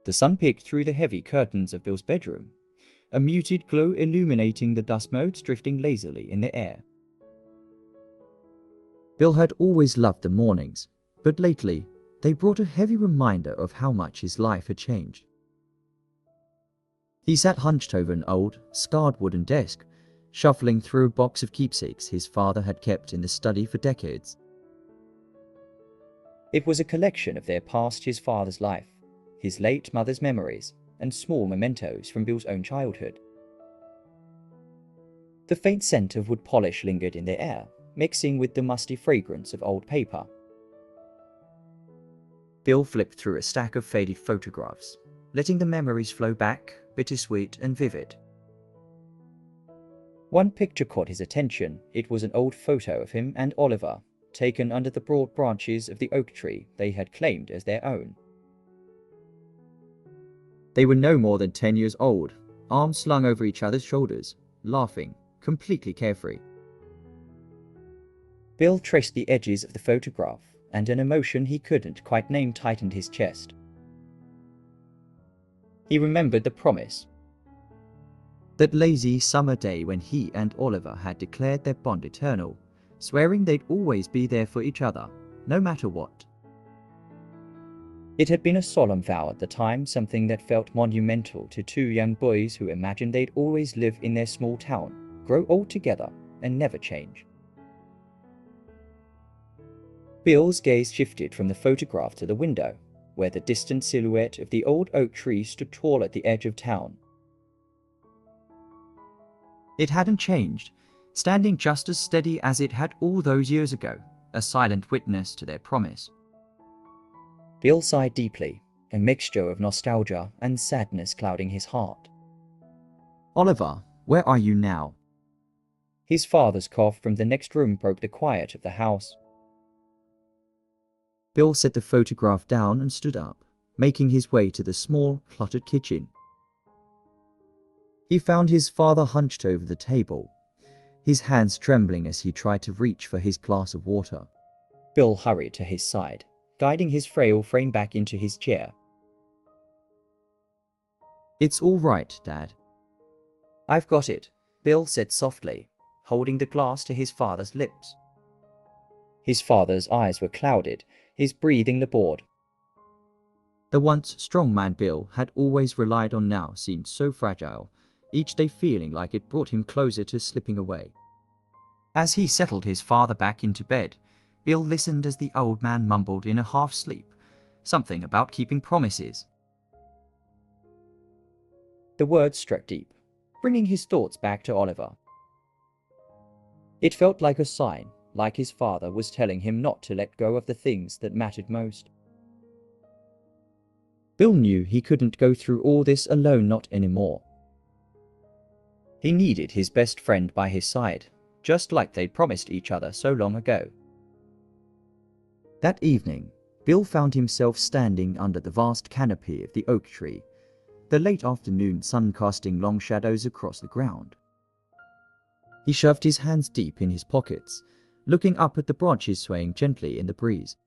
The sun peeked through the heavy curtains of Bill's bedroom, a muted glow illuminating the dust motes drifting lazily in the air. Bill had always loved the mornings, but lately they brought a heavy reminder of how much his life had changed. He sat hunched over an old, scarred wooden desk, shuffling through a box of keepsakes his father had kept in the study for decades. It was a collection of their past his father's life, his late mother's memories, and small mementos from Bill's own childhood. The faint scent of wood polish lingered in the air, mixing with the musty fragrance of old paper. Bill flipped through a stack of faded photographs, letting the memories flow back, bittersweet and vivid. One picture caught his attention. It was an old photo of him and Oliver, taken under the broad branches of the oak tree they had claimed as their own. They were no more than 10 years old, arms slung over each other's shoulders, laughing, completely carefree. Bill traced the edges of the photograph, and an emotion he couldn't quite name tightened his chest. He remembered the promise. That lazy summer day when he and Oliver had declared their bond eternal, swearing they'd always be there for each other, no matter what. It had been a solemn vow at the time, something that felt monumental to two young boys who imagined they'd always live in their small town, grow old together, and never change. Bill's gaze shifted from the photograph to the window, where the distant silhouette of the old oak tree stood tall at the edge of town. It hadn't changed, standing just as steady as it had all those years ago, a silent witness to their promise. Bill sighed deeply, a mixture of nostalgia and sadness clouding his heart. "Oliver, where are you now?" His father's cough from the next room broke the quiet of the house. Bill set the photograph down and stood up, making his way to the small, cluttered kitchen. He found his father hunched over the table, his hands trembling as he tried to reach for his glass of water. Bill hurried to his side, guiding his frail frame back into his chair. "It's all right, Dad." "I've got it," Bill said softly, holding the glass to his father's lips. His father's eyes were clouded, his breathing labored. The once strong man Bill had always relied on now seemed so fragile, each day feeling like it brought him closer to slipping away. As he settled his father back into bed, Bill listened as the old man mumbled in a half-sleep, something about keeping promises. The words struck deep, bringing his thoughts back to Oliver. It felt like a sign, like his father was telling him not to let go of the things that mattered most. Bill knew he couldn't go through all this alone, not anymore. He needed his best friend by his side, just like they'd promised each other so long ago. That evening, Bill found himself standing under the vast canopy of the oak tree, the late afternoon sun casting long shadows across the ground. He shoved his hands deep in his pockets, looking up at the branches swaying gently in the breeze.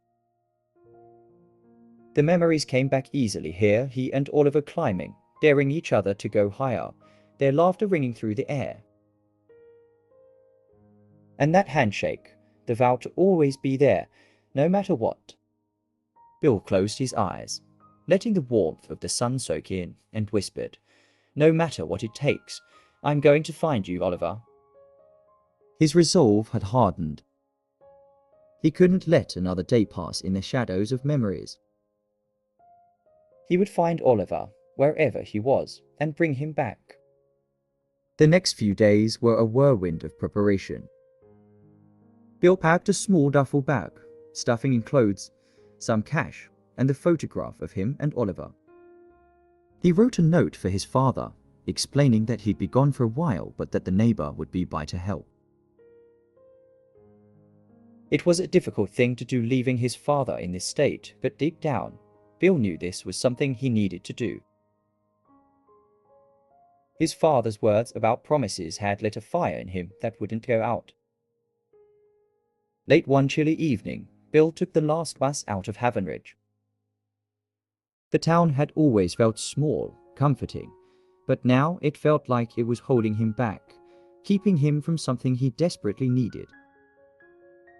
The memories came back easily here, he and Oliver climbing, daring each other to go higher, their laughter ringing through the air. And that handshake, the vow to always be there, no matter what. Bill closed his eyes, letting the warmth of the sun soak in, and whispered, "No matter what it takes, I'm going to find you, Oliver." His resolve had hardened. He couldn't let another day pass in the shadows of memories. He would find Oliver, wherever he was, and bring him back. The next few days were a whirlwind of preparation. Bill packed a small duffel bag, stuffing in clothes, some cash, and the photograph of him and Oliver. He wrote a note for his father, explaining that he'd be gone for a while but that the neighbor would be by to help. It was a difficult thing to do, leaving his father in this state, but deep down, Bill knew this was something he needed to do. His father's words about promises had lit a fire in him that wouldn't go out. Late one chilly evening, Bill took the last bus out of Havenridge. The town had always felt small, comforting, but now it felt like it was holding him back, keeping him from something he desperately needed.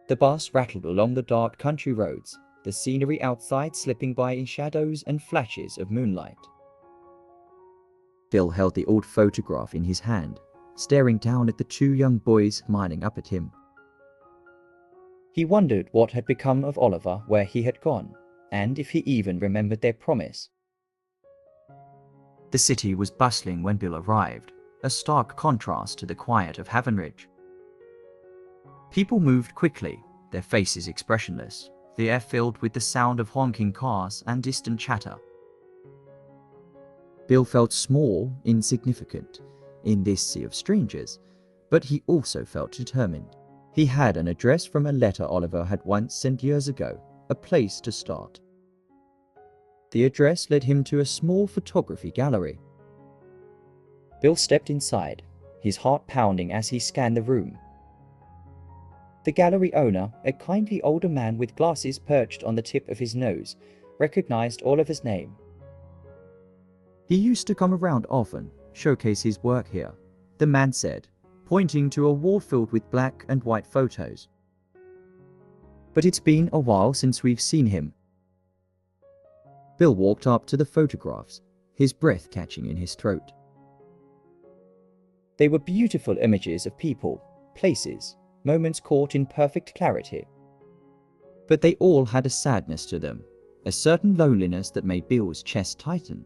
The bus rattled along the dark country roads, the scenery outside slipping by in shadows and flashes of moonlight. Bill held the old photograph in his hand, staring down at the two young boys smiling up at him. He wondered what had become of Oliver, where he had gone, and if he even remembered their promise. The city was bustling when Bill arrived, a stark contrast to the quiet of Havenridge. People moved quickly, their faces expressionless, the air filled with the sound of honking cars and distant chatter. Bill felt small, insignificant, in this sea of strangers, but he also felt determined. He had an address from a letter Oliver had once sent years ago, a place to start. The address led him to a small photography gallery. Bill stepped inside, his heart pounding as he scanned the room. The gallery owner, a kindly older man with glasses perched on the tip of his nose, recognized Oliver's name. He used to come around often, showcase his work here, the man said, pointing to a wall filled with black and white photos. But it's been a while since we've seen him. Bill walked up to the photographs, his breath catching in his throat. They were beautiful images of people, places, moments caught in perfect clarity. But they all had a sadness to them, a certain loneliness that made Bill's chest tighten.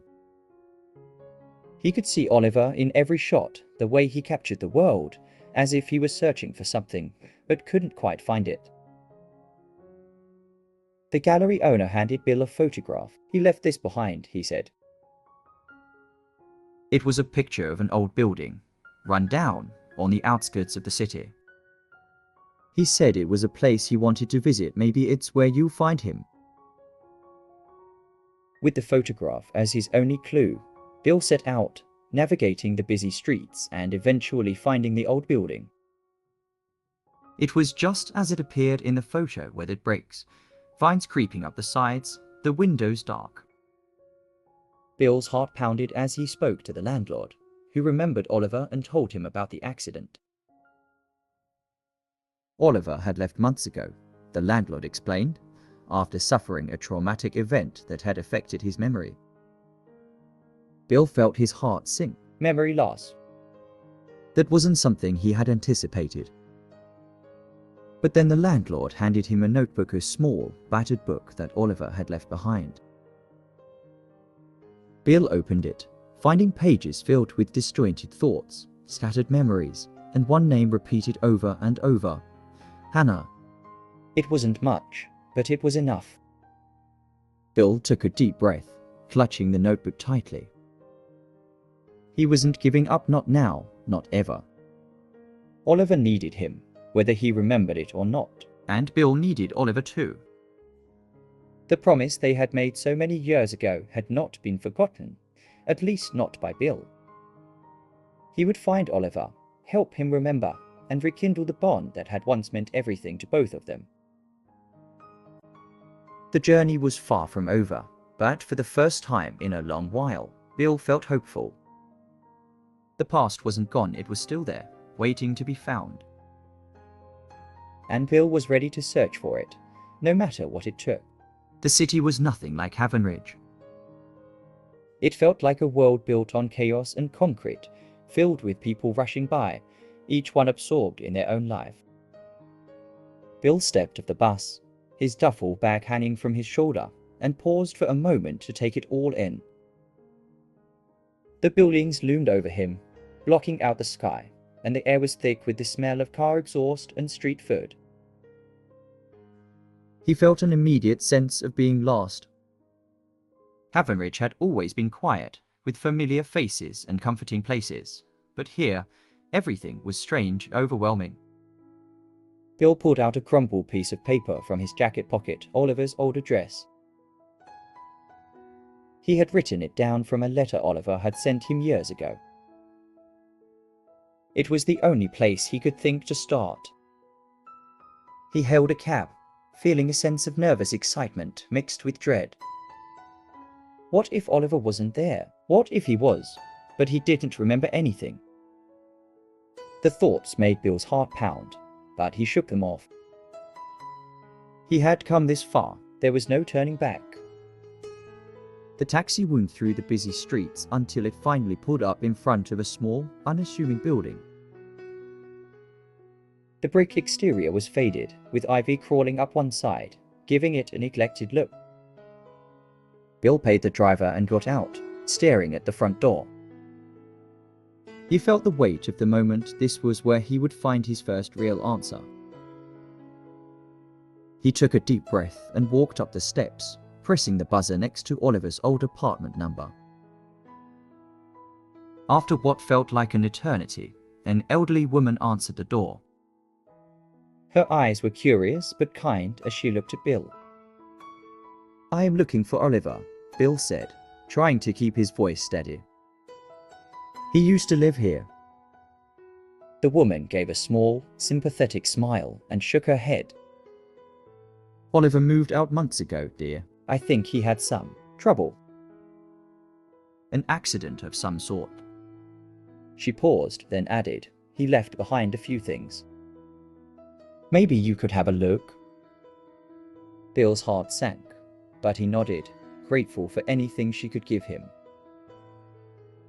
He could see Oliver in every shot, the way he captured the world, as if he was searching for something, but couldn't quite find it. The gallery owner handed Bill a photograph. "He left this behind," he said. It was a picture of an old building, run down, on the outskirts of the city. He said it was a place he wanted to visit. "Maybe it's where you'll find him." With the photograph as his only clue, Bill set out, navigating the busy streets and eventually finding the old building. It was just as it appeared in the photo, weathered bricks, vines creeping up the sides, the windows dark. Bill's heart pounded as he spoke to the landlord, who remembered Oliver and told him about the accident. Oliver had left months ago, the landlord explained, after suffering a traumatic event that had affected his memory. Bill felt his heart sink. Memory loss. That wasn't something he had anticipated. But then the landlord handed him a notebook, a small, battered book that Oliver had left behind. Bill opened it, finding pages filled with disjointed thoughts, scattered memories, and one name repeated over and over: Hannah. It wasn't much, but it was enough. Bill took a deep breath, clutching the notebook tightly. He wasn't giving up, not now, not ever. Oliver needed him, whether he remembered it or not, and Bill needed Oliver too. The promise they had made so many years ago had not been forgotten, at least not by Bill. He would find Oliver, help him remember, and rekindle the bond that had once meant everything to both of them. The journey was far from over, but for the first time in a long while, Bill felt hopeful. The past wasn't gone, it was still there, waiting to be found. And Bill was ready to search for it, no matter what it took. The city was nothing like Havenridge. It felt like a world built on chaos and concrete, filled with people rushing by, each one absorbed in their own life. Bill stepped off the bus, his duffel bag hanging from his shoulder, and paused for a moment to take it all in. The buildings loomed over him, blocking out the sky, and the air was thick with the smell of car exhaust and street food. He felt an immediate sense of being lost. Havenridge had always been quiet, with familiar faces and comforting places, but here, everything was strange, overwhelming. Bill pulled out a crumpled piece of paper from his jacket pocket, Oliver's old address. He had written it down from a letter Oliver had sent him years ago. It was the only place he could think to start. He hailed a cab, feeling a sense of nervous excitement mixed with dread. What if Oliver wasn't there? What if he was, but he didn't remember anything? The thoughts made Bill's heart pound, but he shook them off. He had come this far, there was no turning back. The taxi wound through the busy streets until it finally pulled up in front of a small, unassuming building. The brick exterior was faded, with ivy crawling up one side, giving it a neglected look. Bill paid the driver and got out, staring at the front door. He felt the weight of the moment this was where he would find his first real answer. He took a deep breath and walked up the steps, pressing the buzzer next to Oliver's old apartment number. After what felt like an eternity, an elderly woman answered the door. Her eyes were curious but kind as she looked at Bill. "I am looking for Oliver," Bill said, trying to keep his voice steady. "He used to live here." The woman gave a small, sympathetic smile and shook her head. "Oliver moved out months ago, dear. I think he had some trouble. An accident of some sort." She paused, then added, "He left behind a few things. Maybe you could have a look." Bill's heart sank, but he nodded, grateful for anything she could give him.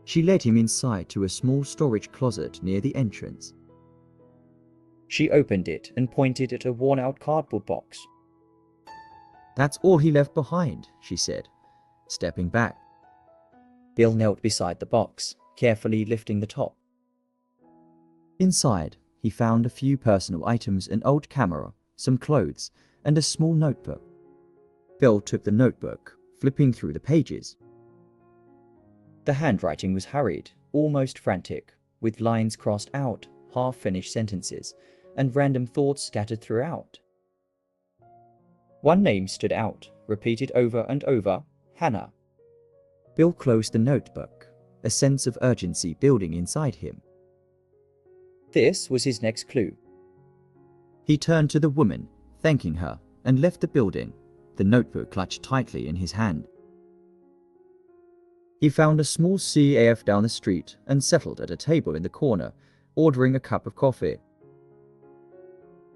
She led him inside to a small storage closet near the entrance. She opened it and pointed at a worn-out cardboard box. "That's all he left behind," she said, stepping back. Bill knelt beside the box, carefully lifting the top. Inside, he found a few personal items: an old camera, some clothes, and a small notebook. Bill took the notebook, flipping through the pages. The handwriting was hurried, almost frantic, with lines crossed out, half-finished sentences, and random thoughts scattered throughout. One name stood out, repeated over and over: Hannah. Bill closed the notebook, a sense of urgency building inside him. This was his next clue. He turned to the woman, thanking her, and left the building, the notebook clutched tightly in his hand. He found a small CAF down the street and settled at a table in the corner, ordering a cup of coffee.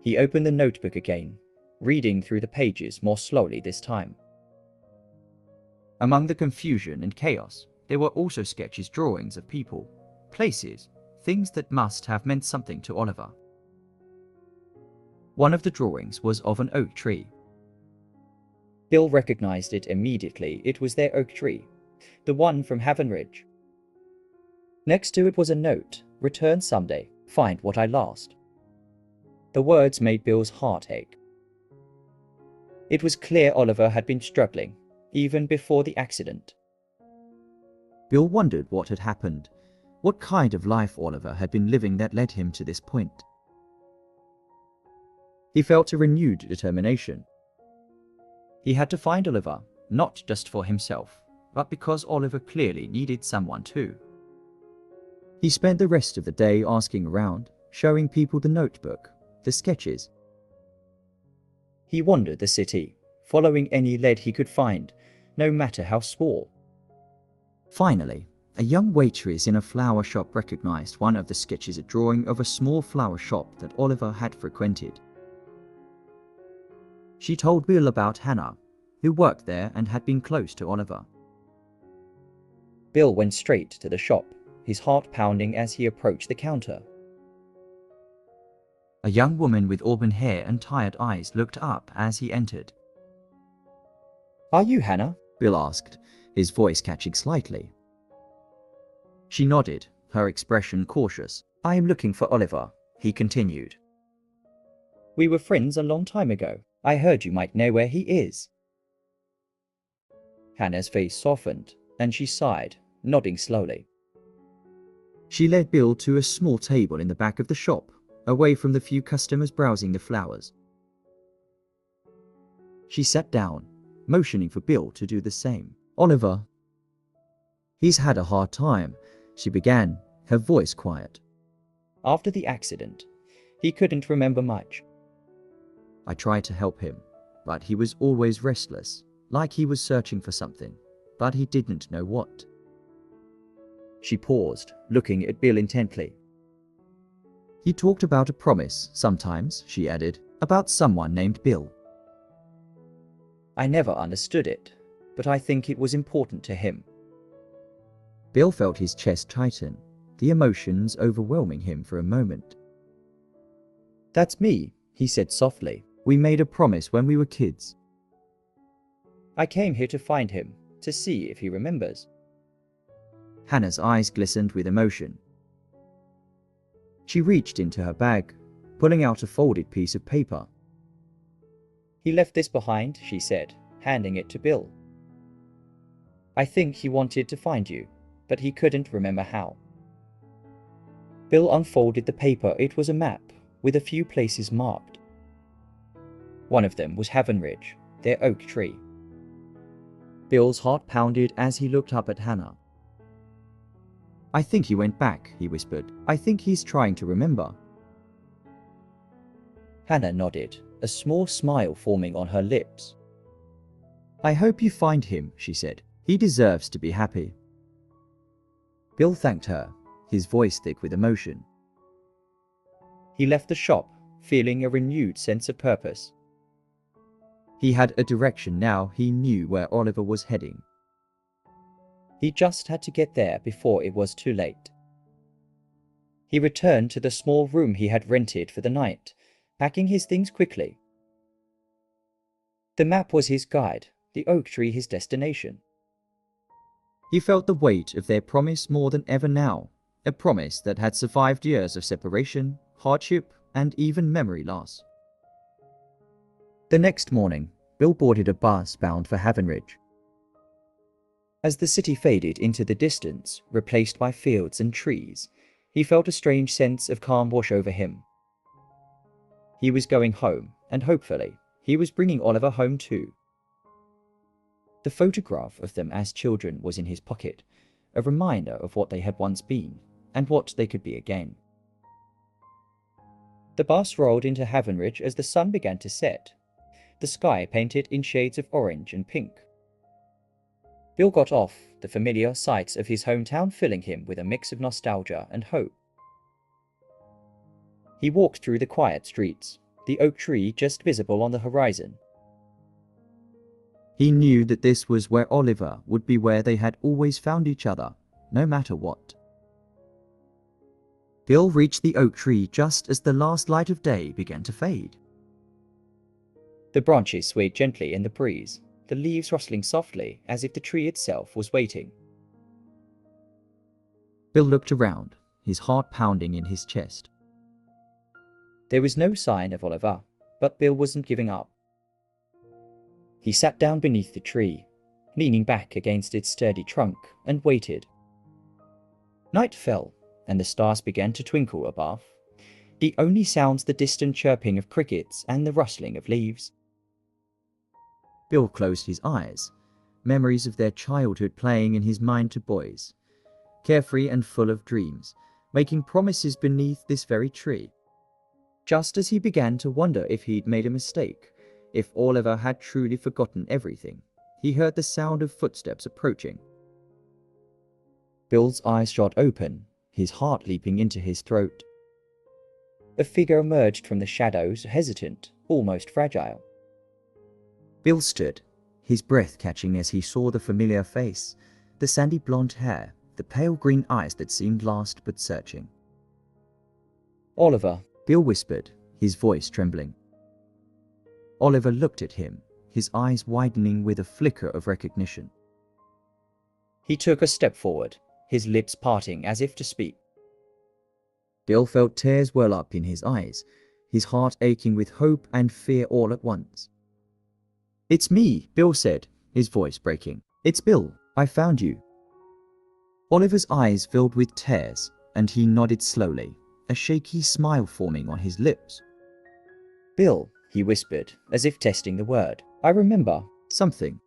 He opened the notebook again, reading through the pages more slowly this time. Among the confusion and chaos, there were also sketches, drawings of people, places, things that must have meant something to Oliver. One of the drawings was of an oak tree. Bill recognized it immediately. It was their oak tree, the one from Haven Ridge. Next to it was a note: "Return someday, find what I lost." The words made Bill's heart ache. It was clear Oliver had been struggling, even before the accident. Bill wondered what had happened, what kind of life Oliver had been living that led him to this point. He felt a renewed determination. He had to find Oliver, not just for himself, but because Oliver clearly needed someone too. He spent the rest of the day asking around, showing people the notebook, the sketches. He wandered the city, following any lead he could find, no matter how small. Finally, a young waitress in a flower shop recognized one of the sketches, a drawing of a small flower shop that Oliver had frequented. She told Bill about Hannah, who worked there and had been close to Oliver. Bill went straight to the shop, his heart pounding as he approached the counter. A young woman with auburn hair and tired eyes looked up as he entered. "Are you Hannah?" Bill asked, his voice catching slightly. She nodded, her expression cautious. "I am looking for Oliver," he continued. "We were friends a long time ago. I heard you might know where he is." Hannah's face softened, and she sighed, nodding slowly. She led Bill to a small table in the back of the shop, away from the few customers browsing the flowers. She sat down, motioning for Bill to do the same. "Oliver, he's had a hard time," she began, her voice quiet. "After the accident, he couldn't remember much. I tried to help him, but he was always restless, like he was searching for something, but he didn't know what. She paused, looking at Bill intently. "He talked about a promise sometimes," she added, "about someone named Bill." "I never understood it, but I think it was important to him." Bill felt his chest tighten, the emotions overwhelming him for a moment. "That's me," he said softly. "We made a promise when we were kids. I came here to find him, to see if he remembers." Hannah's eyes glistened with emotion. She reached into her bag, pulling out a folded piece of paper. "He left this behind," she said, handing it to Bill. "I think he wanted to find you, but he couldn't remember how." Bill unfolded the paper. It was a map, with a few places marked. One of them was Haven Ridge, their oak tree. Bill's heart pounded as he looked up at Hannah. "I think he went back," he whispered. "I think he's trying to remember." Hannah nodded, a small smile forming on her lips. "I hope you find him," she said. "He deserves to be happy." Bill thanked her, his voice thick with emotion. He left the shop, feeling a renewed sense of purpose. He had a direction now. He knew where Oliver was heading. He just had to get there before it was too late. He returned to the small room he had rented for the night, packing his things quickly. The map was his guide, the oak tree his destination. He felt the weight of their promise more than ever now, a promise that had survived years of separation, hardship, and even memory loss. The next morning, Bill boarded a bus bound for Haven Ridge. As the city faded into the distance, replaced by fields and trees, he felt a strange sense of calm wash over him. He was going home, and hopefully, he was bringing Oliver home too. The photograph of them as children was in his pocket, a reminder of what they had once been, and what they could be again. The bus rolled into Haven Ridge as the sun began to set, the sky painted in shades of orange and pink. Bill got off, the familiar sights of his hometown filling him with a mix of nostalgia and hope. He walked through the quiet streets, the oak tree just visible on the horizon. He knew that this was where Oliver would be, where they had always found each other, no matter what. Bill reached the oak tree just as the last light of day began to fade. The branches swayed gently in the breeze, the leaves rustling softly as if the tree itself was waiting. Bill looked around, his heart pounding in his chest. There was no sign of Oliver, but Bill wasn't giving up. He sat down beneath the tree, leaning back against its sturdy trunk, and waited. Night fell, and the stars began to twinkle above, the only sounds the distant chirping of crickets and the rustling of leaves. Bill closed his eyes, memories of their childhood playing in his mind to boys, carefree and full of dreams, making promises beneath this very tree. Just as he began to wonder if he'd made a mistake, if Oliver had truly forgotten everything, he heard the sound of footsteps approaching. Bill's eyes shot open, his heart leaping into his throat. A figure emerged from the shadows, hesitant, almost fragile. Bill stood, his breath catching as he saw the familiar face, the sandy blonde hair, the pale green eyes that seemed lost but searching. "Oliver," Bill whispered, his voice trembling. Oliver looked at him, his eyes widening with a flicker of recognition. He took a step forward, his lips parting as if to speak. Bill felt tears well up in his eyes, his heart aching with hope and fear all at once. "It's me," Bill said, his voice breaking. "It's Bill. I found you." Oliver's eyes filled with tears, and he nodded slowly, a shaky smile forming on his lips. "Bill," he whispered, as if testing the word. "I remember something.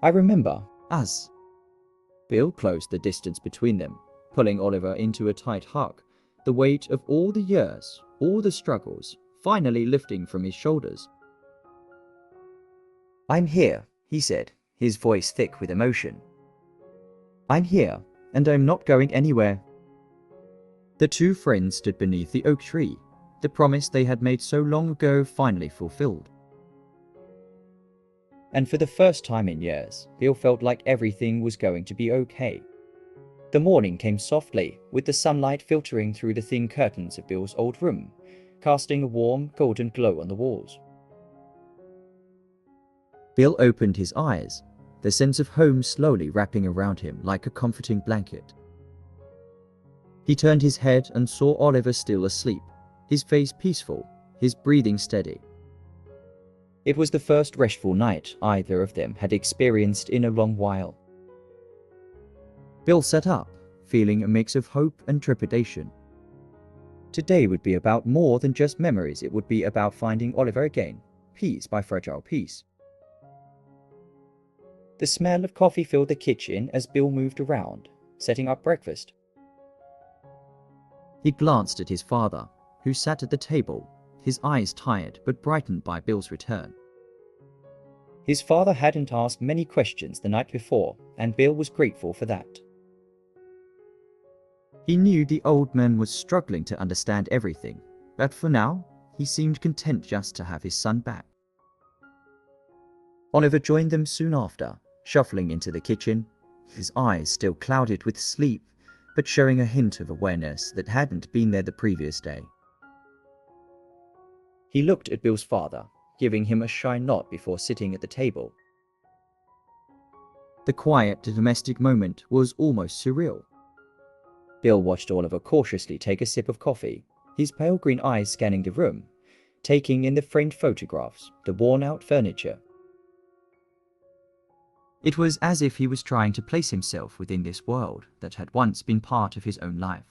I remember us." Bill closed the distance between them, pulling Oliver into a tight hug, the weight of all the years, all the struggles, finally lifting from his shoulders. "I'm here," he said, his voice thick with emotion. "I'm here, and I'm not going anywhere." The two friends stood beneath the oak tree, the promise they had made so long ago finally fulfilled. And for the first time in years, Bill felt like everything was going to be okay. The morning came softly, with the sunlight filtering through the thin curtains of Bill's old room, casting a warm, golden glow on the walls. Bill opened his eyes, the sense of home slowly wrapping around him like a comforting blanket. He turned his head and saw Oliver still asleep, his face peaceful, his breathing steady. It was the first restful night either of them had experienced in a long while. Bill sat up, feeling a mix of hope and trepidation. Today would be about more than just memories. It would be about finding Oliver again, piece by fragile piece. The smell of coffee filled the kitchen as Bill moved around, setting up breakfast. He glanced at his father, who sat at the table, his eyes tired but brightened by Bill's return. His father hadn't asked many questions the night before, and Bill was grateful for that. He knew the old man was struggling to understand everything, but for now, he seemed content just to have his son back. Oliver joined them soon after, shuffling into the kitchen, his eyes still clouded with sleep, but showing a hint of awareness that hadn't been there the previous day. He looked at Bill's father, giving him a shy nod before sitting at the table. The quiet domestic moment was almost surreal. Bill watched Oliver cautiously take a sip of coffee, his pale green eyes scanning the room, taking in the framed photographs, the worn-out furniture. It was as if he was trying to place himself within this world that had once been part of his own life.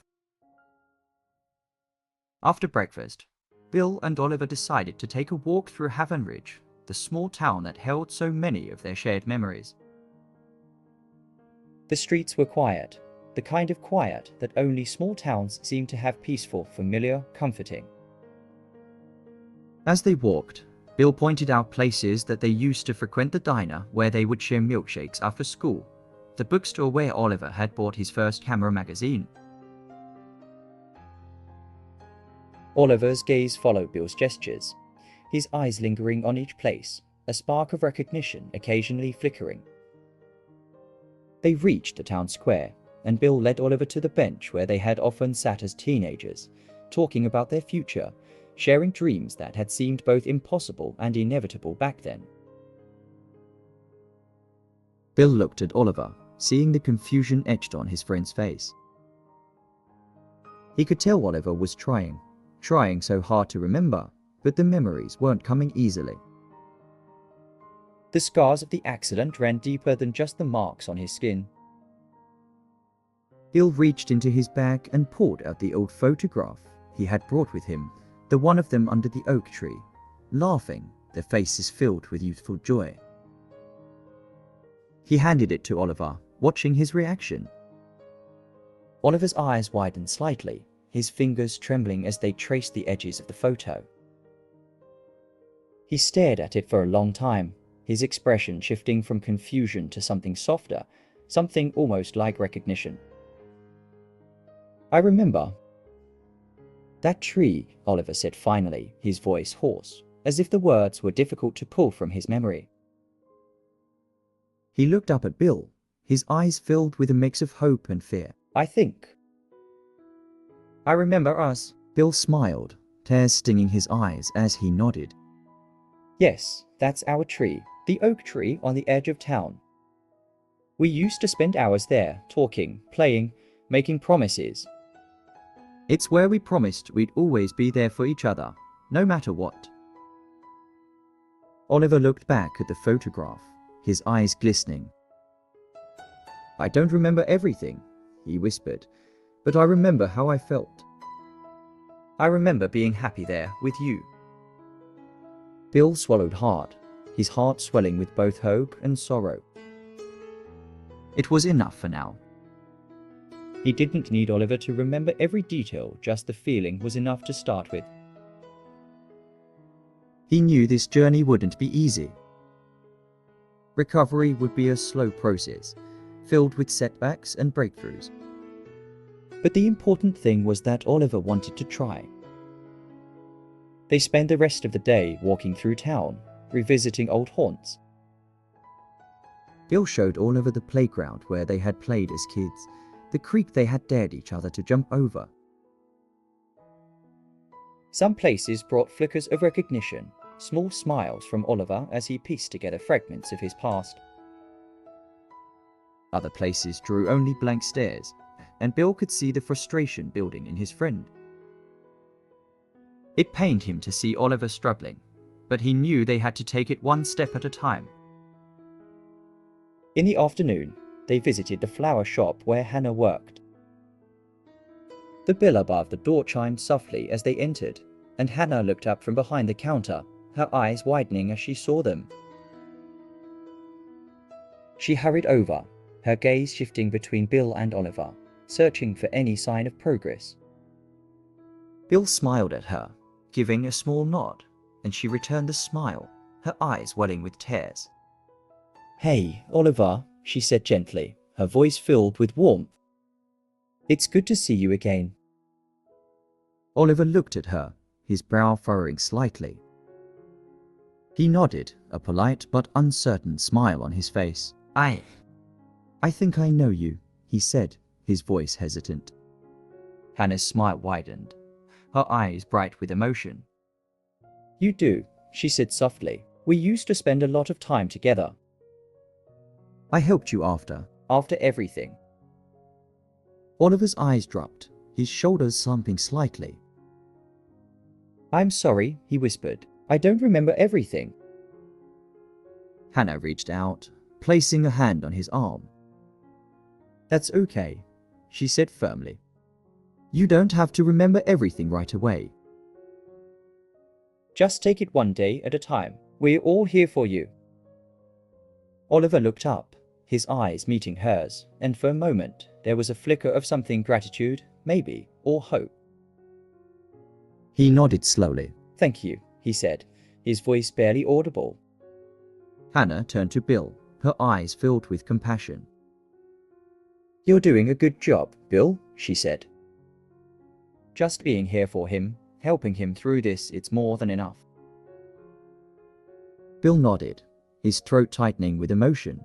After breakfast, Bill and Oliver decided to take a walk through Haven Ridge, the small town that held so many of their shared memories. The streets were quiet, the kind of quiet that only small towns seem to have, peaceful, familiar, comforting. As they walked, Bill pointed out places that they used to frequent: the diner where they would share milkshakes after school, the bookstore where Oliver had bought his first camera magazine. Oliver's gaze followed Bill's gestures, his eyes lingering on each place, a spark of recognition occasionally flickering. They reached the town square, and Bill led Oliver to the bench where they had often sat as teenagers, talking about their future, sharing dreams that had seemed both impossible and inevitable back then. Bill looked at Oliver, seeing the confusion etched on his friend's face. He could tell Oliver was trying so hard to remember, but the memories weren't coming easily. The scars of the accident ran deeper than just the marks on his skin. Bill reached into his bag and pulled out the old photograph he had brought with him, the one of them under the oak tree, laughing, their faces filled with youthful joy. He handed it to Oliver, watching his reaction. Oliver's eyes widened slightly, his fingers trembling as they traced the edges of the photo. He stared at it for a long time, his expression shifting from confusion to something softer, something almost like recognition. "I remember that tree," Oliver said finally, his voice hoarse, as if the words were difficult to pull from his memory. He looked up at Bill, his eyes filled with a mix of hope and fear. "I think I remember us." Bill smiled, tears stinging his eyes as he nodded. "Yes, that's our tree, the oak tree on the edge of town. We used to spend hours there, talking, playing, making promises. It's where we promised we'd always be there for each other, no matter what." Oliver looked back at the photograph, his eyes glistening. "I don't remember everything," he whispered, "but I remember how I felt. I remember being happy there with you." Bill swallowed hard, his heart swelling with both hope and sorrow. It was enough for now. He didn't need Oliver to remember every detail, just the feeling was enough to start with. He knew this journey wouldn't be easy. Recovery would be a slow process, filled with setbacks and breakthroughs. But the important thing was that Oliver wanted to try. They spent the rest of the day walking through town, revisiting old haunts. Bill showed Oliver the playground where they had played as kids, the creek they had dared each other to jump over. Some places brought flickers of recognition, small smiles from Oliver as he pieced together fragments of his past. Other places drew only blank stares, and Bill could see the frustration building in his friend. It pained him to see Oliver struggling, but he knew they had to take it one step at a time. In the afternoon, they visited the flower shop where Hannah worked. The bell above the door chimed softly as they entered, and Hannah looked up from behind the counter, her eyes widening as she saw them. She hurried over, her gaze shifting between Bill and Oliver, searching for any sign of progress. Bill smiled at her, giving a small nod, and she returned the smile, her eyes welling with tears. "Hey, Oliver," she said gently, her voice filled with warmth. "It's good to see you again." Oliver looked at her, his brow furrowing slightly. He nodded, a polite but uncertain smile on his face. I think I know you," he said, his voice hesitant. Hannah's smile widened, her eyes bright with emotion. "You do," she said softly. "We used to spend a lot of time together. I helped you after everything." Oliver's eyes dropped, his shoulders slumping slightly. "I'm sorry," he whispered. "I don't remember everything." Hannah reached out, placing a hand on his arm. "That's okay," she said firmly. "You don't have to remember everything right away. Just take it one day at a time. We're all here for you." Oliver looked up, his eyes meeting hers, and for a moment there was a flicker of something gratitude, maybe, or hope. He nodded slowly. "Thank you," he said, his voice barely audible. Hannah turned to Bill, her eyes filled with compassion. "You're doing a good job, Bill," she said. "Just being here for him, helping him through this, it's more than enough." Bill nodded, his throat tightening with emotion.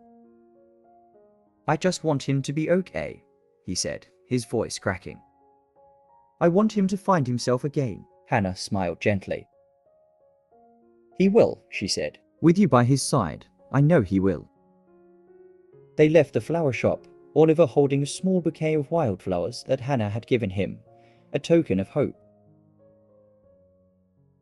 "I just want him to be okay," he said, his voice cracking. "I want him to find himself again." Hannah smiled gently. "He will," she said. "With you by his side, I know he will." They left the flower shop, Oliver holding a small bouquet of wildflowers that Hannah had given him, a token of hope.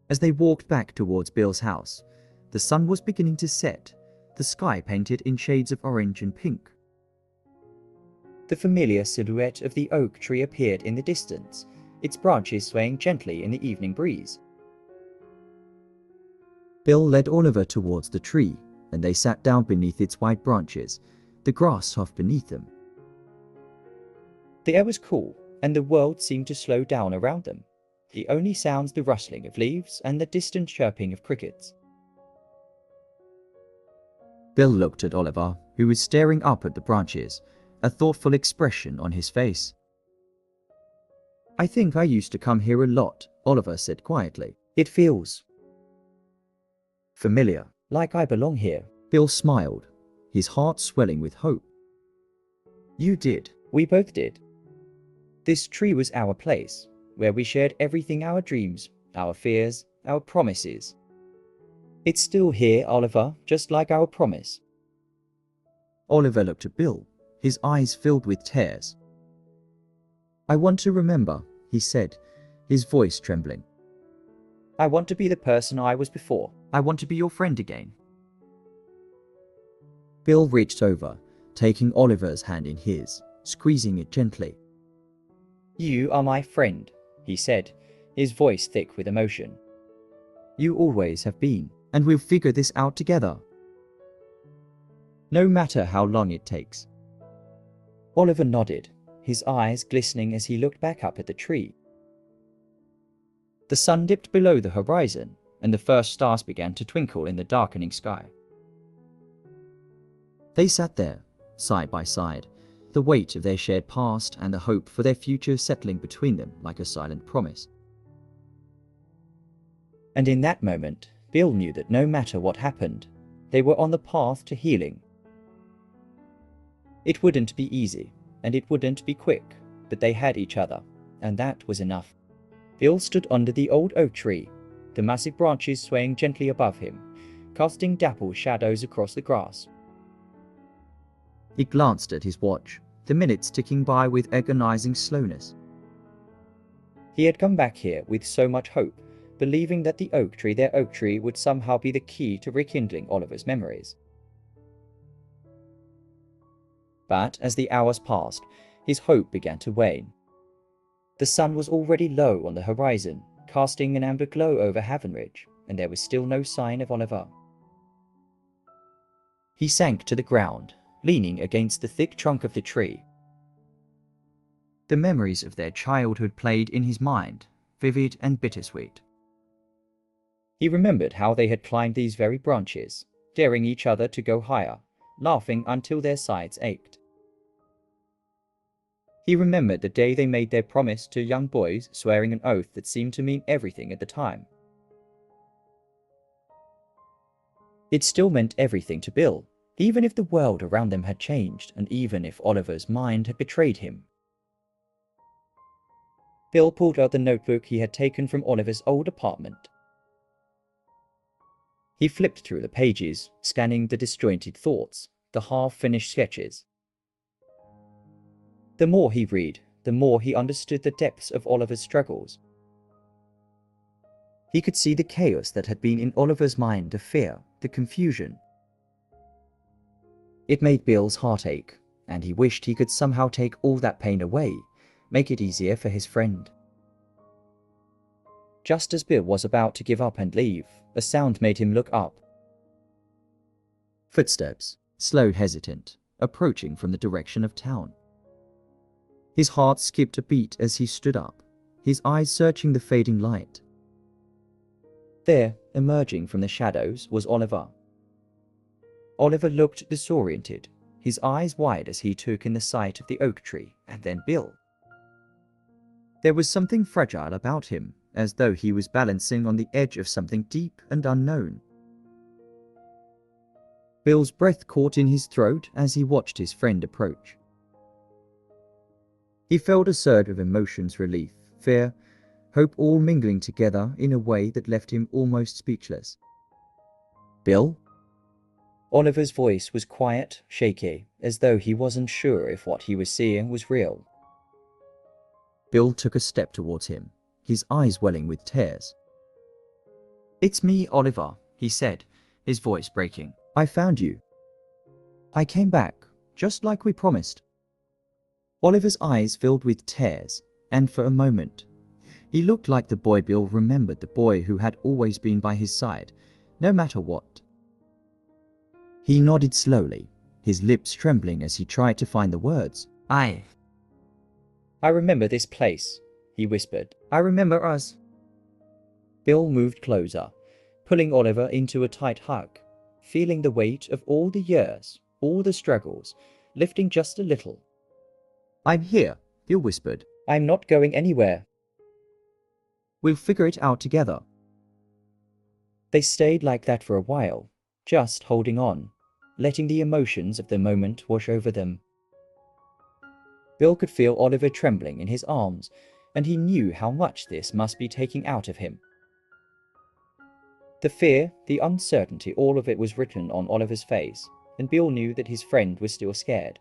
As they walked back towards Bill's house, the sun was beginning to set, the sky painted in shades of orange and pink. The familiar silhouette of the oak tree appeared in the distance, its branches swaying gently in the evening breeze. Bill led Oliver towards the tree, and they sat down beneath its wide branches, the grass soft beneath them. The air was cool, and the world seemed to slow down around them, the only sounds the rustling of leaves and the distant chirping of crickets. Bill looked at Oliver, who was staring up at the branches, a thoughtful expression on his face. "I think I used to come here a lot," Oliver said quietly. "It feels familiar, like I belong here." Bill smiled, his heart swelling with hope. "You did. We both did. This tree was our place, where we shared everything, our dreams, our fears, our promises. It's still here, Oliver, just like our promise." Oliver looked at Bill, his eyes filled with tears. "I want to remember," he said, his voice trembling. "I want to be the person I was before. I want to be your friend again." Bill reached over, taking Oliver's hand in his, squeezing it gently. "You are my friend," he said, his voice thick with emotion. "You always have been, and we'll figure this out together. No matter how long it takes." Oliver nodded, his eyes glistening as he looked back up at the tree. The sun dipped below the horizon, and the first stars began to twinkle in the darkening sky. They sat there, side by side, the weight of their shared past and the hope for their future settling between them like a silent promise. And in that moment, Bill knew that no matter what happened, they were on the path to healing. It wouldn't be easy, and it wouldn't be quick, but they had each other, and that was enough. Bill stood under the old oak tree, the massive branches swaying gently above him, casting dappled shadows across the grass. He glanced at his watch, the minutes ticking by with agonizing slowness. He had come back here with so much hope, believing that their oak tree, would somehow be the key to rekindling Oliver's memories. But as the hours passed, his hope began to wane. The sun was already low on the horizon, casting an amber glow over Haven Ridge, and there was still no sign of Oliver. He sank to the ground, leaning against the thick trunk of the tree. The memories of their childhood played in his mind, vivid and bittersweet. He remembered how they had climbed these very branches, daring each other to go higher, laughing until their sides ached. He remembered the day they made their promise to young boys, swearing an oath that seemed to mean everything at the time. It still meant everything to Bill, even if the world around them had changed, and even if Oliver's mind had betrayed him. Bill pulled out the notebook he had taken from Oliver's old apartment. He flipped through the pages, scanning the disjointed thoughts, the half-finished sketches. The more he read, the more he understood the depths of Oliver's struggles. He could see the chaos that had been in Oliver's mind, the fear, the confusion. It made Bill's heart ache, and he wished he could somehow take all that pain away, make it easier for his friend. Just as Bill was about to give up and leave, a sound made him look up. Footsteps, slow, hesitant, approaching from the direction of town. His heart skipped a beat as he stood up, his eyes searching the fading light. There, emerging from the shadows, was Oliver. Oliver looked disoriented, his eyes wide as he took in the sight of the oak tree, and then Bill. There was something fragile about him, as though he was balancing on the edge of something deep and unknown. Bill's breath caught in his throat as he watched his friend approach. He felt a surge of emotions, relief, fear, hope, all mingling together in a way that left him almost speechless. "Bill?" Oliver's voice was quiet, shaky, as though he wasn't sure if what he was seeing was real. Bill took a step towards him, his eyes welling with tears. "It's me, Oliver," he said, his voice breaking. "I found you. I came back, just like we promised." Oliver's eyes filled with tears, and for a moment, he looked like the boy Bill remembered, the boy who had always been by his side, no matter what. He nodded slowly, his lips trembling as he tried to find the words. I remember this place," he whispered. "I remember us." Bill moved closer, pulling Oliver into a tight hug, feeling the weight of all the years, all the struggles, lifting just a little. "I'm here," Bill whispered. "I'm not going anywhere. We'll figure it out together." They stayed like that for a while, just holding on, letting the emotions of the moment wash over them. Bill could feel Oliver trembling in his arms, and he knew how much this must be taking out of him. The fear, the uncertainty, all of it was written on Oliver's face, and Bill knew that his friend was still scared.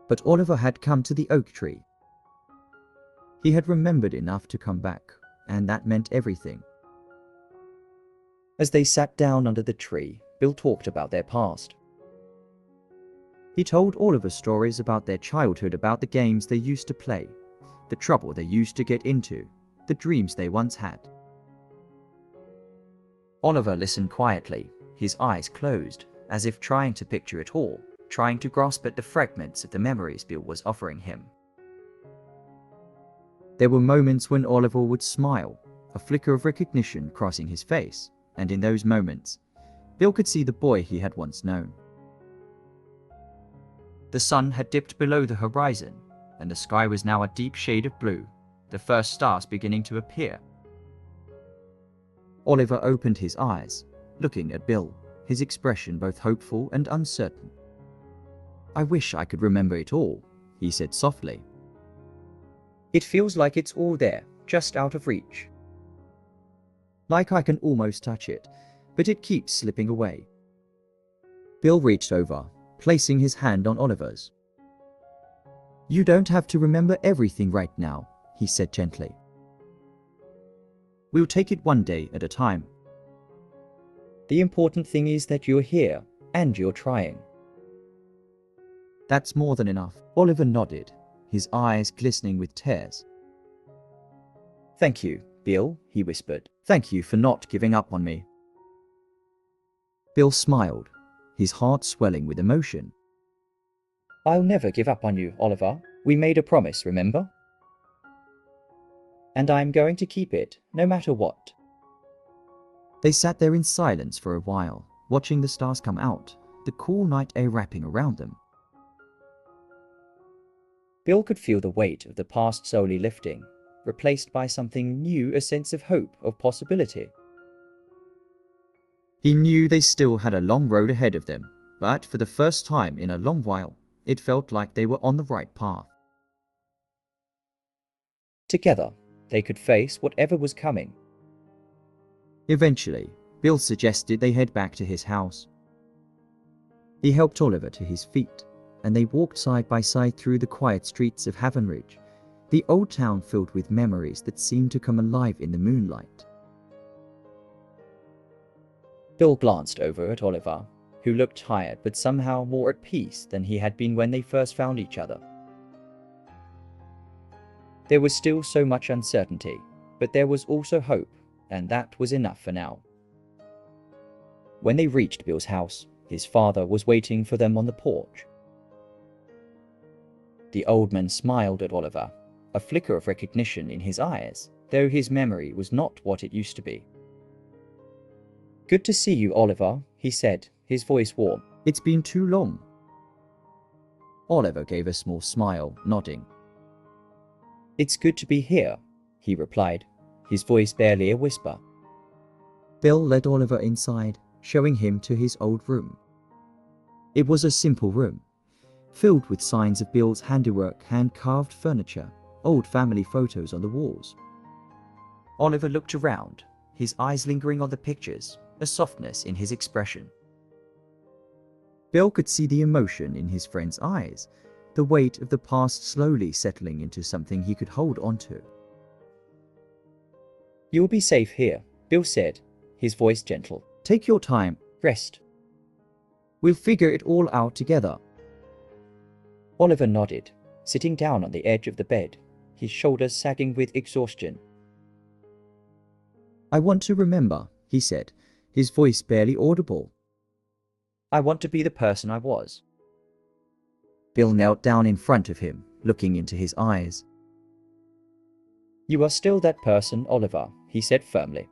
But Oliver had come to the oak tree. He had remembered enough to come back, and that meant everything. As they sat down under the tree, Bill talked about their past. He told Oliver stories about their childhood, about the games they used to play, the trouble they used to get into, the dreams they once had. Oliver listened quietly, his eyes closed, as if trying to picture it all, trying to grasp at the fragments of the memories Bill was offering him. There were moments when Oliver would smile, a flicker of recognition crossing his face, and in those moments, Bill could see the boy he had once known. The sun had dipped below the horizon, and the sky was now a deep shade of blue, the first stars beginning to appear. Oliver opened his eyes, looking at Bill, his expression both hopeful and uncertain. "I wish I could remember it all," he said softly. "It feels like it's all there, just out of reach. Like I can almost touch it, but it keeps slipping away." Bill reached over, placing his hand on Oliver's. "You don't have to remember everything right now," he said gently. "We'll take it one day at a time. The important thing is that you're here, and you're trying." "That's more than enough," Oliver nodded, his eyes glistening with tears. "Thank you, Bill," he whispered. "Thank you for not giving up on me." Bill smiled, his heart swelling with emotion. "I'll never give up on you, Oliver. We made a promise, remember? And I'm going to keep it, no matter what." They sat there in silence for a while, watching the stars come out, the cool night air wrapping around them. Bill could feel the weight of the past slowly lifting, replaced by something new, a sense of hope, of possibility. He knew they still had a long road ahead of them, but for the first time in a long while, it felt like they were on the right path. Together, they could face whatever was coming. Eventually, Bill suggested they head back to his house. He helped Oliver to his feet, and they walked side by side through the quiet streets of Havenridge, the old town filled with memories that seemed to come alive in the moonlight. Bill glanced over at Oliver, who looked tired but somehow more at peace than he had been when they first found each other. There was still so much uncertainty, but there was also hope, and that was enough for now. When they reached Bill's house, his father was waiting for them on the porch. The old man smiled at Oliver, a flicker of recognition in his eyes, though his memory was not what it used to be. "Good to see you, Oliver," he said, his voice warm. "It's been too long." Oliver gave a small smile, nodding. "It's good to be here," he replied, his voice barely a whisper. Bill led Oliver inside, showing him to his old room. It was a simple room, filled with signs of Bill's handiwork, hand-carved furniture, old family photos on the walls. Oliver looked around, his eyes lingering on the pictures, a softness in his expression. Bill could see the emotion in his friend's eyes, the weight of the past slowly settling into something he could hold onto. "You'll be safe here," Bill said, his voice gentle. "Take your time, rest. We'll figure it all out together." Oliver nodded, sitting down on the edge of the bed, his shoulders sagging with exhaustion. "I want to remember," he said, his voice barely audible. "I want to be the person I was." Bill knelt down in front of him, looking into his eyes. "You are still that person, Oliver," he said firmly.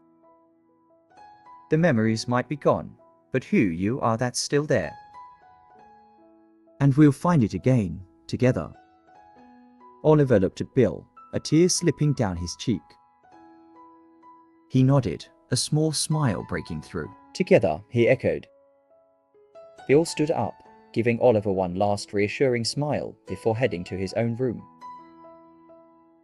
"The memories might be gone, but who you are, that's still there. And we'll find it again, together." Oliver looked at Bill, a tear slipping down his cheek. He nodded, a small smile breaking through. "Together," he echoed. Bill stood up, giving Oliver one last reassuring smile before heading to his own room.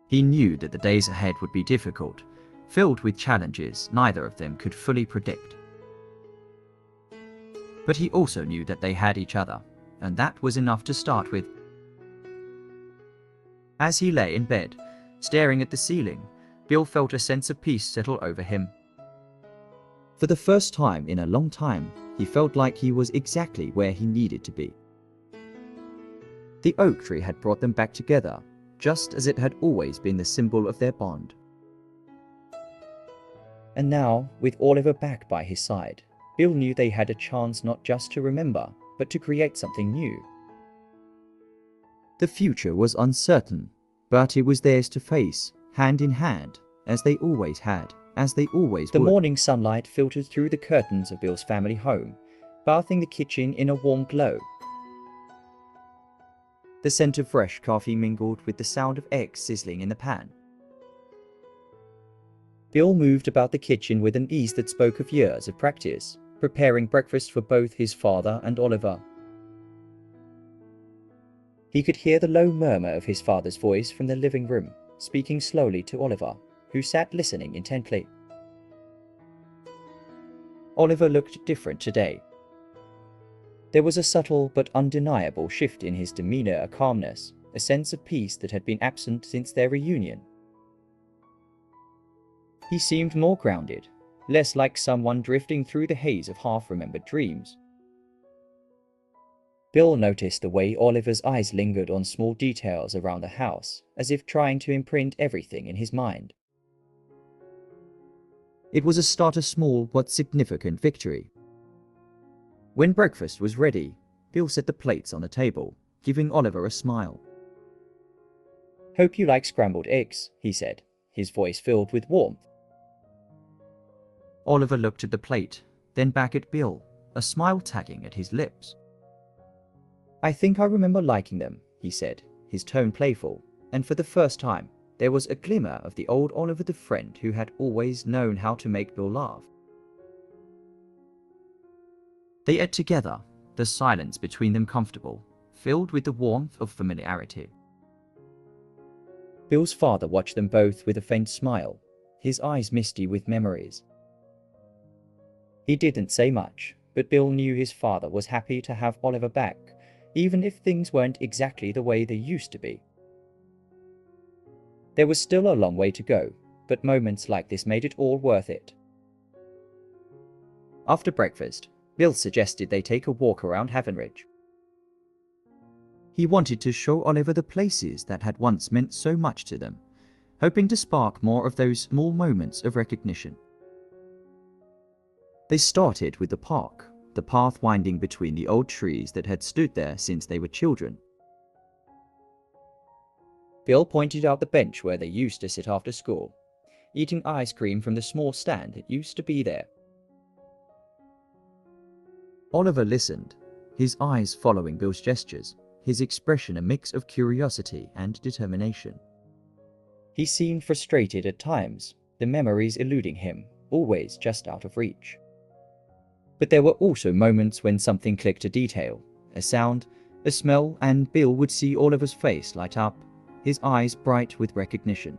He knew that the days ahead would be difficult, filled with challenges neither of them could fully predict. But he also knew that they had each other, and that was enough to start with. As he lay in bed, staring at the ceiling, Bill felt a sense of peace settle over him. For the first time in a long time, he felt like he was exactly where he needed to be. The oak tree had brought them back together, just as it had always been the symbol of their bond. And now, with Oliver back by his side, Bill knew they had a chance not just to remember, but to create something new. The future was uncertain, but it was theirs to face, hand in hand, as they always had. as they always would. The morning sunlight filtered through the curtains of Bill's family home, bathing the kitchen in a warm glow. The scent of fresh coffee mingled with the sound of eggs sizzling in the pan. Bill moved about the kitchen with an ease that spoke of years of practice, preparing breakfast for both his father and Oliver. He could hear the low murmur of his father's voice from the living room, speaking slowly to Oliver, who sat listening intently. Oliver looked different today. There was a subtle but undeniable shift in his demeanor, a calmness, a sense of peace that had been absent since their reunion. He seemed more grounded, less like someone drifting through the haze of half-remembered dreams. Bill noticed the way Oliver's eyes lingered on small details around the house, as if trying to imprint everything in his mind. It was a start of small but significant victory. When breakfast was ready, Bill set the plates on the table, giving Oliver a smile. "Hope you like scrambled eggs," he said, his voice filled with warmth. Oliver looked at the plate, then back at Bill, a smile tagging at his lips. "I think I remember liking them," he said, his tone playful, and for the first time, there was a glimmer of the old Oliver, the friend who had always known how to make Bill laugh. They ate together, the silence between them comfortable, filled with the warmth of familiarity. Bill's father watched them both with a faint smile, his eyes misty with memories. He didn't say much, but Bill knew his father was happy to have Oliver back, even if things weren't exactly the way they used to be. There was still a long way to go, but moments like this made it all worth it. After breakfast, Bill suggested they take a walk around Havenridge. He wanted to show Oliver the places that had once meant so much to them, hoping to spark more of those small moments of recognition. They started with the park, the path winding between the old trees that had stood there since they were children. Bill pointed out the bench where they used to sit after school, eating ice cream from the small stand that used to be there. Oliver listened, his eyes following Bill's gestures, his expression a mix of curiosity and determination. He seemed frustrated at times, the memories eluding him, always just out of reach. But there were also moments when something clicked, a detail, a sound, a smell, and Bill would see Oliver's face light up, his eyes bright with recognition.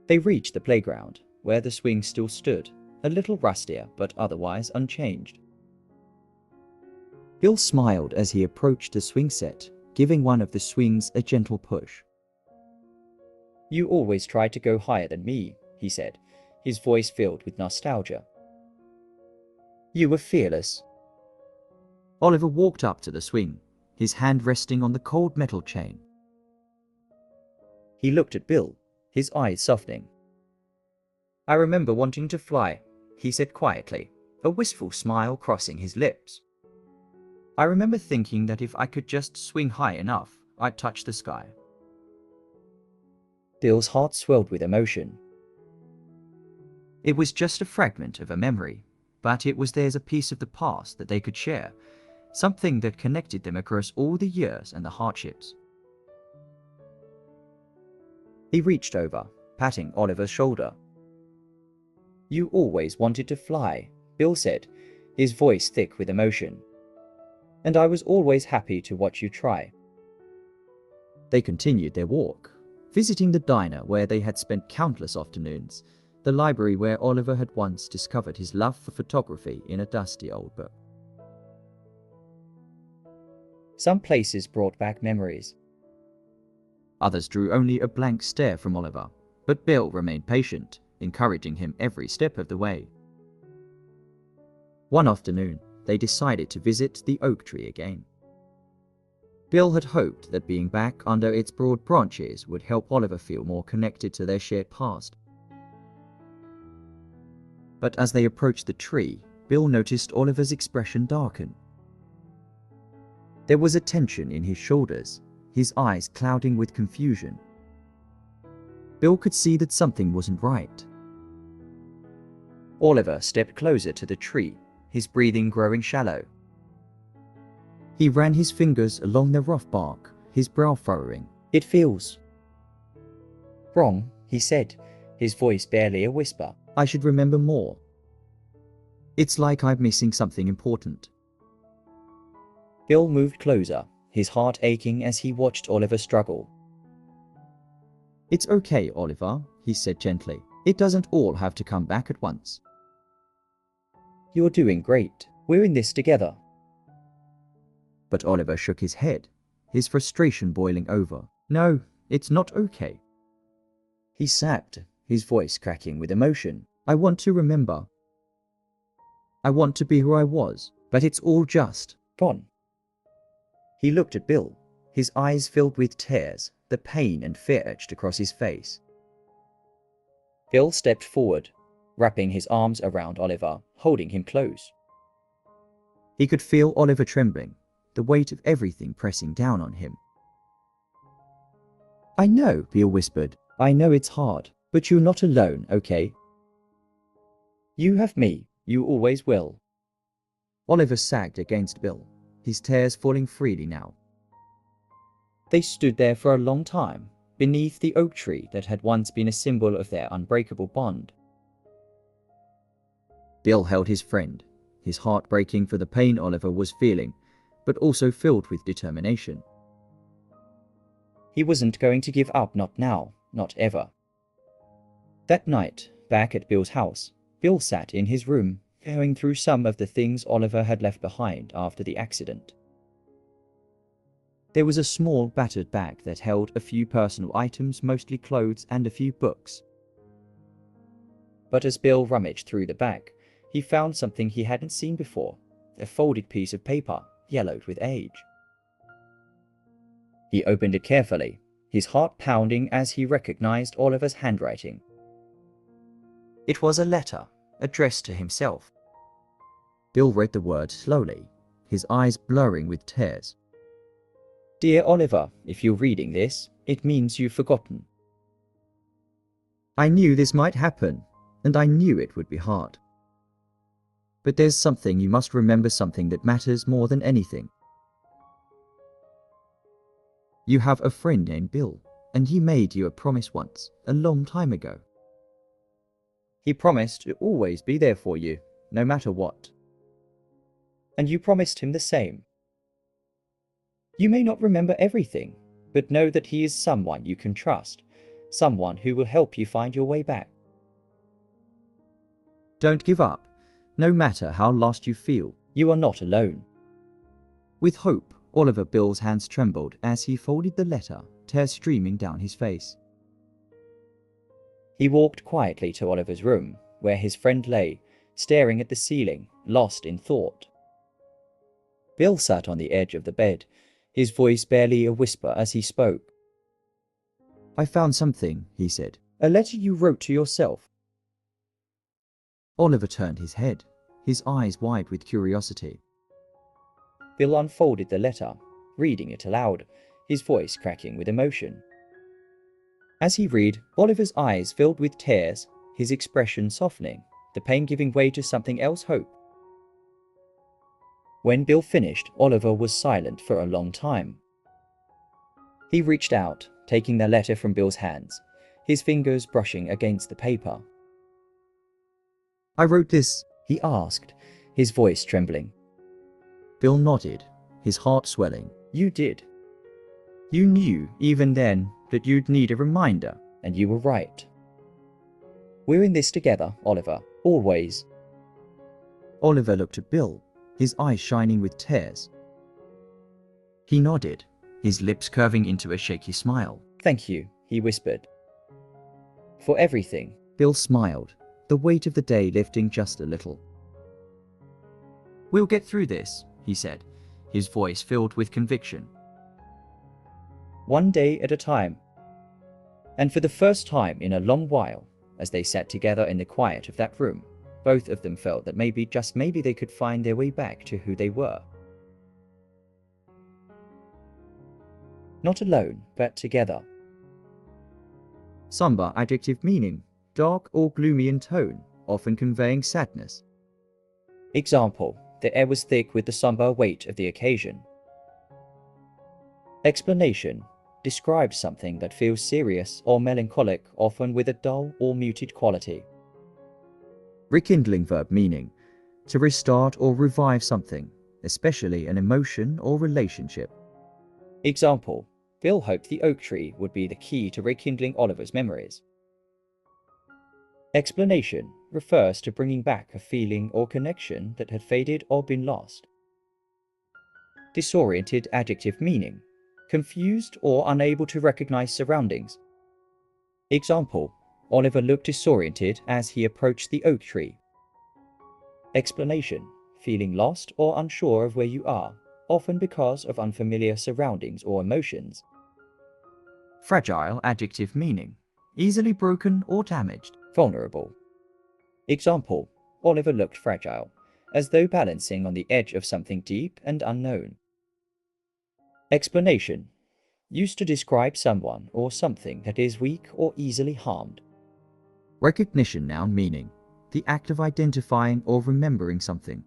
They reached the playground, where the swing still stood, a little rustier but otherwise unchanged. Bill smiled as he approached the swing set, giving one of the swings a gentle push. "You always try to go higher than me," he said, his voice filled with nostalgia. "You were fearless." Oliver walked up to the swing, his hand resting on the cold metal chain. He looked at Bill, his eyes softening. "I remember wanting to fly," he said quietly, a wistful smile crossing his lips. "I remember thinking that if I could just swing high enough, I'd touch the sky." Bill's heart swelled with emotion. It was just a fragment of a memory, but it was theirs, a piece of the past that they could share, something that connected them across all the years and the hardships. He reached over, patting Oliver's shoulder. "You always wanted to fly," Bill said, his voice thick with emotion. "And I was always happy to watch you try." They continued their walk, visiting the diner where they had spent countless afternoons, the library where Oliver had once discovered his love for photography in a dusty old book. Some places brought back memories. Others drew only a blank stare from Oliver, but Bill remained patient, encouraging him every step of the way. One afternoon, they decided to visit the oak tree again. Bill had hoped that being back under its broad branches would help Oliver feel more connected to their shared past. But as they approached the tree, Bill noticed Oliver's expression darken. There was a tension in his shoulders, his eyes clouding with confusion. Bill could see that something wasn't right. Oliver stepped closer to the tree, his breathing growing shallow. He ran his fingers along the rough bark, his brow furrowing. It feels wrong, he said, his voice barely a whisper. I should remember more. It's like I'm missing something important. Bill moved closer, his heart aching as he watched Oliver struggle. It's okay, Oliver, he said gently. It doesn't all have to come back at once. You're doing great. We're in this together. But Oliver shook his head, his frustration boiling over. No, it's not okay. He sagged, his voice cracking with emotion. I want to remember. I want to be who I was, but it's all just gone. He looked at Bill, his eyes filled with tears, the pain and fear etched across his face. Bill stepped forward, wrapping his arms around Oliver, holding him close. He could feel Oliver trembling, the weight of everything pressing down on him. I know, Bill whispered. I know it's hard, but you're not alone, okay? You have me. You always will. Oliver sagged against Bill, his tears falling freely now. They stood there for a long time, beneath the oak tree that had once been a symbol of their unbreakable bond. Bill held his friend, his heart breaking for the pain Oliver was feeling, but also filled with determination. He wasn't going to give up, not now, not ever. That night, back at Bill's house, Bill sat in his room, going through some of the things Oliver had left behind after the accident. There was a small battered bag that held a few personal items, mostly clothes and a few books. But as Bill rummaged through the bag, he found something he hadn't seen before, a folded piece of paper, yellowed with age. He opened it carefully, his heart pounding as he recognized Oliver's handwriting. It was a letter, addressed to himself. Bill read the words slowly, his eyes blurring with tears. Dear Oliver, if you're reading this, it means you've forgotten. I knew this might happen, and I knew it would be hard. But there's something you must remember, something that matters more than anything. You have a friend named Bill, and he made you a promise once, a long time ago. He promised to always be there for you, no matter what. And you promised him the same. You may not remember everything, but know that he is someone you can trust, someone who will help you find your way back. Don't give up. No matter how lost you feel, you are not alone. With hope, Oliver Bill's hands trembled as he folded the letter, tears streaming down his face. He walked quietly to Oliver's room, where his friend lay, staring at the ceiling, lost in thought. Bill sat on the edge of the bed, his voice barely a whisper as he spoke. I found something, he said. A letter you wrote to yourself. Oliver turned his head, his eyes wide with curiosity. Bill unfolded the letter, reading it aloud, his voice cracking with emotion. As he read, Oliver's eyes filled with tears, his expression softening, the pain giving way to something else, hope. When Bill finished, Oliver was silent for a long time. He reached out, taking the letter from Bill's hands, his fingers brushing against the paper. I wrote this, he asked, his voice trembling. Bill nodded, his heart swelling. You did. You knew, even then, that you'd need a reminder, and you were right. We're in this together, Oliver, always. Oliver looked at Bill, his eyes shining with tears. He nodded, his lips curving into a shaky smile. Thank you, he whispered. For everything. Bill smiled, the weight of the day lifting just a little. We'll get through this, he said, his voice filled with conviction. One day at a time. And for the first time in a long while, as they sat together in the quiet of that room, both of them felt that maybe, just maybe, they could find their way back to who they were. Not alone, but together. Somber adjective meaning, dark or gloomy in tone, often conveying sadness. Example: the air was thick with the somber weight of the occasion. Explanation: describes something that feels serious or melancholic, often with a dull or muted quality. Rekindling verb meaning: to restart or revive something, especially an emotion or relationship. Example: Bill hoped the oak tree would be the key to rekindling Oliver's memories. Explanation: refers to bringing back a feeling or connection that had faded or been lost. Disoriented adjective meaning: confused or unable to recognize surroundings. Example: Oliver looked disoriented as he approached the oak tree. Explanation: feeling lost or unsure of where you are, often because of unfamiliar surroundings or emotions. Fragile adjective meaning: easily broken or damaged, vulnerable. Example: Oliver looked fragile, as though balancing on the edge of something deep and unknown. Explanation: used to describe someone or something that is weak or easily harmed. Recognition noun meaning: the act of identifying or remembering something.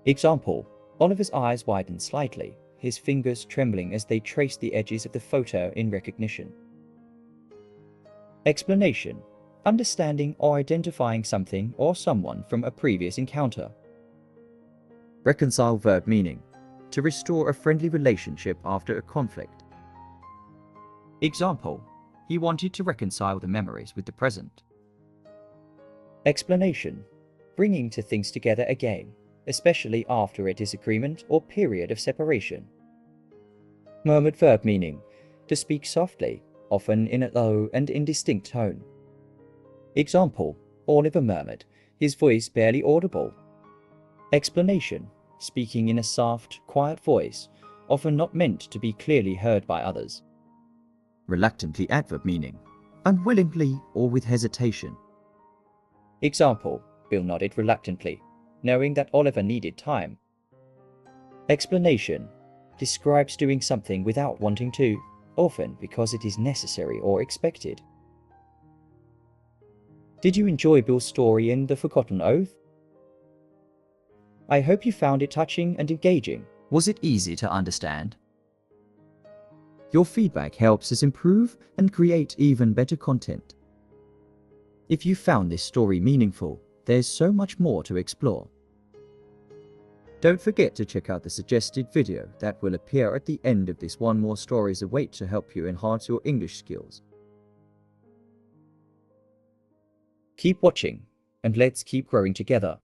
Example: Oliver's eyes widened slightly, his fingers trembling as they traced the edges of the photo in recognition. Explanation: understanding or identifying something or someone from a previous encounter. Reconcile verb meaning: to restore a friendly relationship after a conflict. Example: he wanted to reconcile the memories with the present. Explanation: bringing two things together again, especially after a disagreement or period of separation. Murmured verb meaning: to speak softly, often in a low and indistinct tone. Example: Oliver murmured, his voice barely audible. Explanation: speaking in a soft, quiet voice, often not meant to be clearly heard by others. Reluctantly adverb meaning: unwillingly or with hesitation. Example: Bill nodded reluctantly, knowing that Oliver needed time. Explanation: describes doing something without wanting to, often because it is necessary or expected. Did you enjoy Bill's story in The Forgotten Oath? I hope you found it touching and engaging. Was it easy to understand? Your feedback helps us improve and create even better content. If you found this story meaningful, there's so much more to explore. Don't forget to check out the suggested video that will appear at the end of this. One more stories await to help you enhance your English skills. Keep watching, and let's keep growing together.